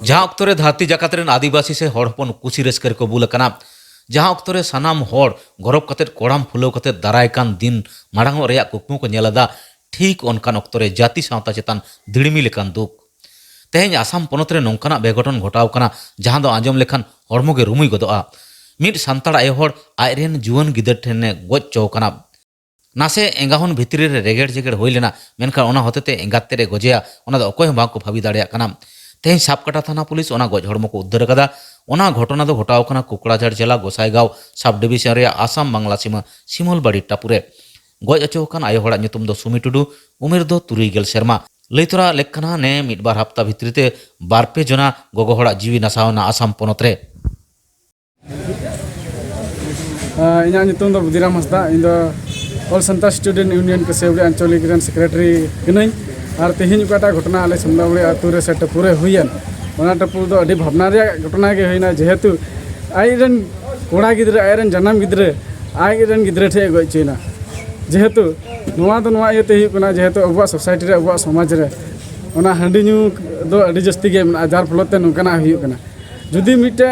जहाँ अक्तरे धरती जाकात रेन आदिवासी से हड़ हपन कुसी रस्कर को बुल कना जहाँ अक्तरे सानाम हड़ गरब कते कोड़ाम फुलाव कते दारायकान दिन माड़ांग रेया कुकमु को नेलदा ठीक ओनकान अक्तरे जाति सावता चेतान दिड़मी लेकान दुख तेहें आसाम पनत रे नोंकाना बेघटन घटाव कना जहाँ दो आंजम लेखान हड़मो गे रुमुई गदोआ मिट सांताड़ आय हड़ आयरेन जुआन गिदर ठेने गज चौकना नासे एंगाहन भितरी रे रेगेड़ जेगेड़ होई लेना मेनखान ओना होतेते एंगाते रे गजेया ओना दो अकय बांको भाबी दाड़ेया कना तेहें साबकाटा थाना पुलिस ओना गज हड़मो को उद्धार कदा ओना घटना दो घटाव कना कुकड़ाझाड़ जिला गोसाईगांव सब डिविजन रे आसाम बांग्ला सीमा सिमलबाड़ी टापुरे गज अचोकान आय हड़ा nyutum दो सुमी टुडू उमेर दो 30 सेरमा लैतरा लेखना ने मिट बार हफ्ता भितरीते बारपे जना गोगो हड़ा जीवी नासावना आसाम पनत रे इन्या nyutum दो बुदिराम हंसदा इन दो ऑल संताल स्टूडेंट यूनियन के सेवरी आंचलिक रेन सेक्रेटरी कनाई और तेहिन उकाटा घटना आले समदावड़ी आतु रे से टपुरे हुयन ओना टपु दो अडी भावना रे घटना गे होइना जेहेतु आइरन कोड़ा गिद्रे आइरन जन्म गिद्रे आइरन गिद्रे ठे गइचेना जेहेतु नोआ दो नोआ इते हुई कना जेहेतु अबुआ सोसाइटी रे अबुआ समाज रे ओना हांडी न्यू दो अडी जस्ती गे जार फलते नोकना हुई कना जुदी मिटे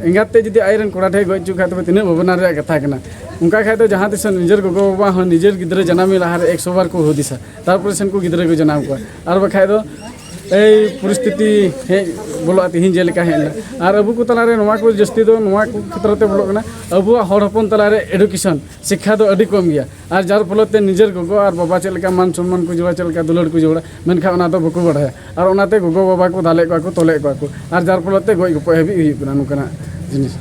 एंगाते जुदी आइरन कोड़ा ठे गइचु खा तबे तिने भावना रे कथा कना उनका खाय तो जहाँ तिस निजर गोगो बाबा हो निजर गिद्रे जनामी लहारे 100 बार को हुदिसा तारपर सेन को गिद्रे को जनाम को आर बखाय दो ए परिस्थिति हे बोलो तिहिन जेलेका हेना आर अबु को तलारे नोवा को जस्ती दो नोवा को खतरते बोलो कना अबु हड़ हपन तलारे एडुकेशन शिक्षा दो अडी कम गया आर जार फलते निजर गोगो आर बाबा चलेका मान सम्मान को जोड़ा चलेका दुलड़ को जोड़ा मेनखा ओना दो बको बढ़ाया आर ओनाते गोगो बाबा को दाले को तोले को आर जार फलते गय गप हेबी हुई कना नुकना जिनिस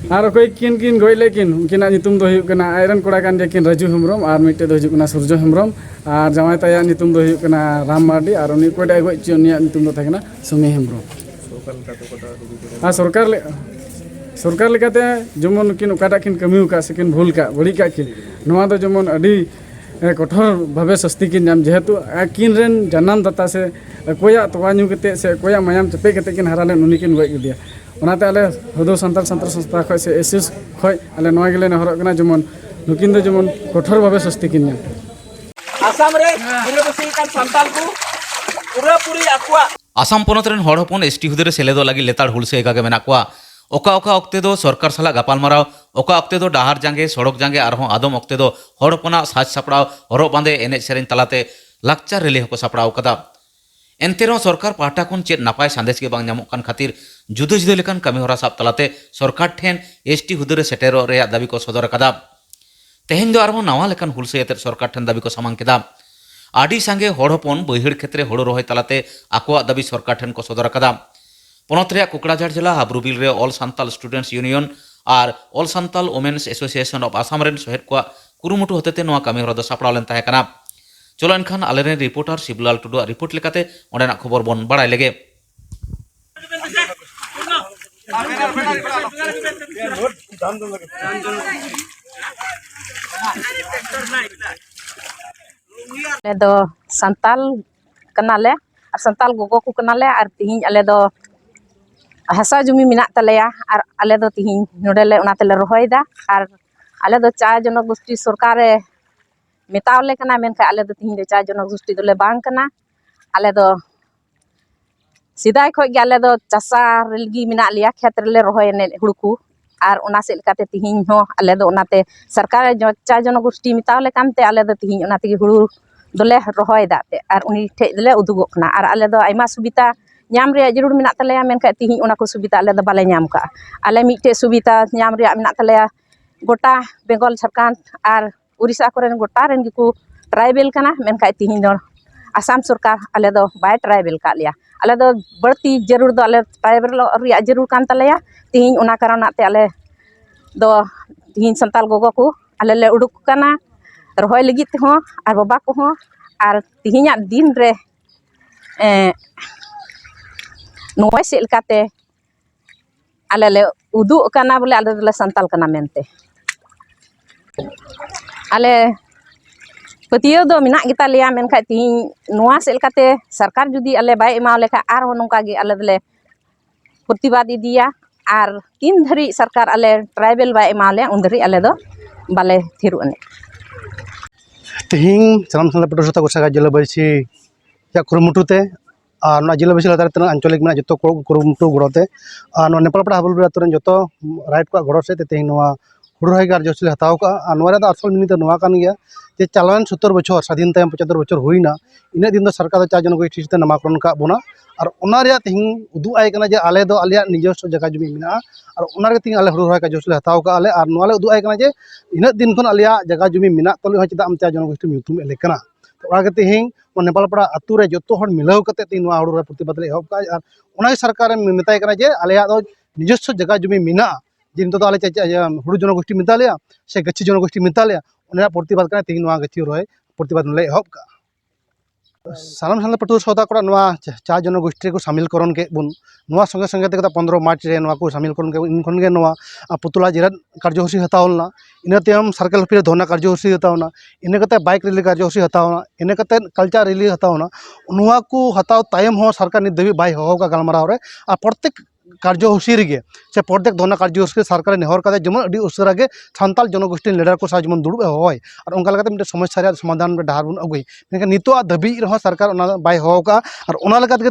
आर कोई किन किन गय लेकिन उनकिना नितुम दो हुई कना आयरन कोड़ा कान जेकिन राजू हेम्ब्रम आर मिटे दो हुई कना सूर्य हेम्ब्रम आर जमाय ताया नितुम दो हुई कना राम मार्डी आर उनी कोडा गय ची उनिया नितुम दो थाकना सुमी हेम्ब्रम आ सरकार लेकाते जमन किन उकाटा किन कमी उका सेकिन भूल का बड़ी का किन नोआ दो जमन अडी कठोर भावे सस्ती किन नाम जेहेतु किन रेन जन्म दाता से कोया तोवा न्यू कते से कोया मायाम चपे कते किन हाराले उनी किन गय दिया ओनाते आले हदो संताल संस्था खय से एसएस खय आले नोआ गेले नहरक कना जमन नुकिन दो जमन कठोर भावे सस्ती किन आसाम रे गिरबसी कान संताल को पूरा पूरी आकुआ आसाम पनत रेन हड़ हपन एसटी हुदे रे सेलेदो लागी लेताड़ हुलसे एका गे मेना कोआ ओका ओका अक्ते दो सरकार साला गापालमाराव ओका अक्ते दो डाहार जांगे सड़क जांगे आरहों आदम अक्ते दो हड़ हपना साज सापड़ाव हरो बांधे एने सेरेन तलाते लाक्चार रेली हको सापड़ाव कदा एनतेरो सरकार पाहटा खन चेत नापाय संदेश के बांग नामक कान खातिर जुदो जुदो लेकान कमी हरा साब तलाते सरकार ठेन एसटी हुदे रे सेटेरो रे दाबी को सदर कदा तेहेन दो आरहों नावा लेकान हुलसे एते सरकार ठेन दाबी को सामांग केदा आडी सांगे हड़ हपन बहिड़ क्षेत्रे हड़ो रहाय तलाते आकोआ दाबी सरकार ठेन को सदर कदा पनत रे कुकड़ाझाड़ जिला हाब्रुबिल रे ऑल सांताल स्टूडेंट्स यूनियन और all Santal women's association of Assam रेन सहेद को कुरुमुटु होतेते नोआ कमी हरा दो सापड़ाव लेन ताहे कना चलो एनखान आलेरेन रिपोर्टर शिवलाल टुडू रिपोर्ट लेकाते ओंडेना खबर बन बाड़ाय लेगे आले दो संताल कनाले और संताल गोगो को कनाले और तिहिं आले दो हसा जुमी मिना तलेया और आले दो तिहिं नोडेले ओना तेले रोहयदा और आले दो चाय जनक गोष्ठी सरकार मेतावले कना मेनखा आले दो तिहिं दो चाय जनक गोष्ठी दोले बांग कना आले दो सिदाय खय गे आले दो चासा रेलगी मिना लिया खेत रेले रोहय ने हुड़कू और ओना से लेकाते तिहिं हो आले दो ओनाते सरकार चाय जनक गोष्ठी मेतावले कानते आले दो तिहिं ओनाते हुड़ू दोले रोहय दाते और उनी ठे दोले उदुगोग कना और आले दो आयमा सुविधा नाम रे जरूर मिना तलेया मेनखा तिहिं ओना को सुविधा आले दो बाले नाम का आले मिटे सुविधा नाम रे मिना तलेया गोटा बेंगल झारखंड और उड़ीसा कोरेन गोटा रेन गिकु ट्राइबल कना मेनखा तिहिं दो आसाम सरकार आले दो बाय ट्राइबल का लिया आले दो बढ़ती जरूर दो आले ट्राइबल रिया जरूर कान तलेया तिहिं ओना कारणाते आले दो तिहिं संताल गोगो को आले ले उडुक कना रोहय लगित हो और बाबा को हो और तिहिं दिन रे नोय से लेकाते आले ले उदु कना बोले आले ले संताल कना मेनते आले पतियो दो मिना गिता लिया मेनखा तिहिं नोआ से लेकाते सरकार जुदी आले बाय एमाव लेखा आर हो नोंका गे आले दले प्रतिवाद इदिया और तीन धरी सरकार आले ट्राइबल बाय एमाव ले उन धरी आले दो बाले थिरु अने तिहिं सालाम साला पेटो सता गोसा जिला बरसी या कुरुमुटुते और जिला बेसी लतार तना आंचलिक में जो कुरुमुटु गड़ोते नेपालपाड़ा हाबलबुरी आतुर जो राइट को गड़ो से तेहन हुड़ू रही कार्यसूची हताव का असल मिनी गया जे चालान 70 बछर स्वाधीन 75 बछर हुईना इन दिन सरकार चा जनगोष्ठी नामाकरण का बोना और तेहन उदुआई जे आले निजस्व जगह जमी में और तेहन आले हुड़ू रही कार्यसूची हताव का और उदुआई जे इन दिन खन आले जगह जमी में तले चेदा चा जनगोष्ठी ᱧᱩᱛᱩᱢ एले कना तो तेहन नेपालपाड़ा आतु रे जो हर मिलाव करते तेहन हुड़ू प्रतिबाद ले एहब का सरकार मेताय जे आले निजस्व जगह जमी में जे नित आले हुड़ू जनगोष्ठी मेता से गच्छी जनगोष्ठी मेता प्रतिबाद तेहन गच्छी रोय प्रतिबाद ले एहब का सानाम साल पटुआ सौदा को चा जनगोष्ठी को सामिलकरण के बन संगे संगे 15 मार्च रे को सामिलकरण के इन खन के पुतला जिला कार्यसूची हतावना इन तयम सर्कल ऑफिस धरना कार्यसूची हतावना इन बाइक रैली कार्यसूची हतावना इन कल्चर रैली हतावना को हताव तायम हो सरकार नित धाबी बाय होगा गलमाराव रे प्रत्येक कार्यसूची रे से प्रत्येक धरना कार्यसूची सरकार नेहर का जमन अभी उसरा के सान्ताल जनगोष्ठी लीडर को साथ जमन दुड़ब होय और उनका लगते मिटे समस्या समाधान डहार बन अगुई लेकिन नितो धाबी रह सरकार बाय होगा और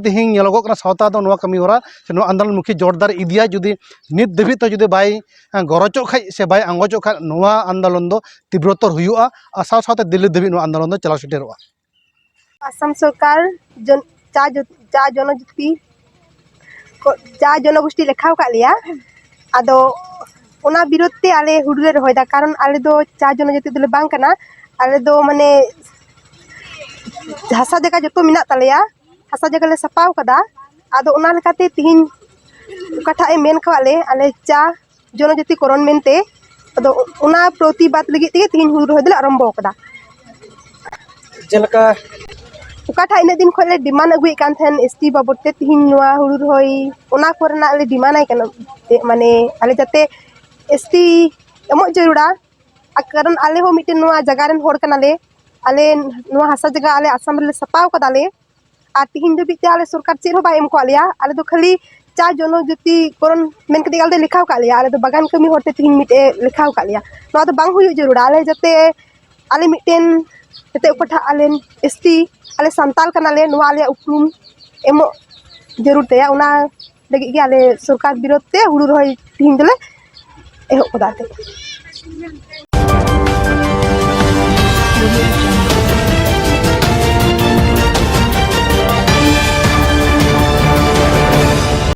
तेहन नेलोगोग सावता दो कमी हरा से आंदोलन मुखी जोरदार इदिया जुदी नित धाबी तो जुदी बाय गरजो खाई से बाय आंगजो खा आंदोलन दो तीव्रतर हुआ और साथ दिल्ली धाबी आंदोलन दो चला सेटेरोआ आसाम सरकार चा जनजाति चा जनगोष्ठी लेखाव का लिया आदो उना विरोधते आले हुडुले रहोयदा कारण आले दो चा जनजाति दले बांग कना आले दो माने हासा जगह जतो मिना तलेया हासा जगह ले सपाव कदा आदो उना लेकाते तिहिन उकाठा ए मेन खवाले आले चा जनजाति करण मेनते आदो उना प्रतिबाद लगी ते तिहिन हुडु रहोय दले आरंभ कदा जेलका उकाठा इन दिन खोले डिमांड अगुई कान थेन एसटी बाबते तिहिन नुआ हुडु रहोय उना कोरना आले डिमांड आइ कना माने आले जाते एसटी एमो जरूरा कारण आले हो मिटे नुआ जगह रेन होड़ कनाले आले नुआ हासा जगह आले आसाम रे सपाव कदाले आ तिहिन दबिते आले सरकार चेर हो बा एम को आलिया आले दो खाली चा जनजाति कोरन मेन कते आले लिखाव का लिया आले दो बागान कमी होते तिहिन मिटे लिखाव का लिया नुआ दो बांग हुयु जरूरा आले जाते आले मिटेन जाते उकाठा आले एसटी आले सांताल कनाले नुआ आले उपरुम एमो जरूर तया उना लगी के आले सरकार विरोध ते हुडु रहोय तिहिन दले एहो कदाते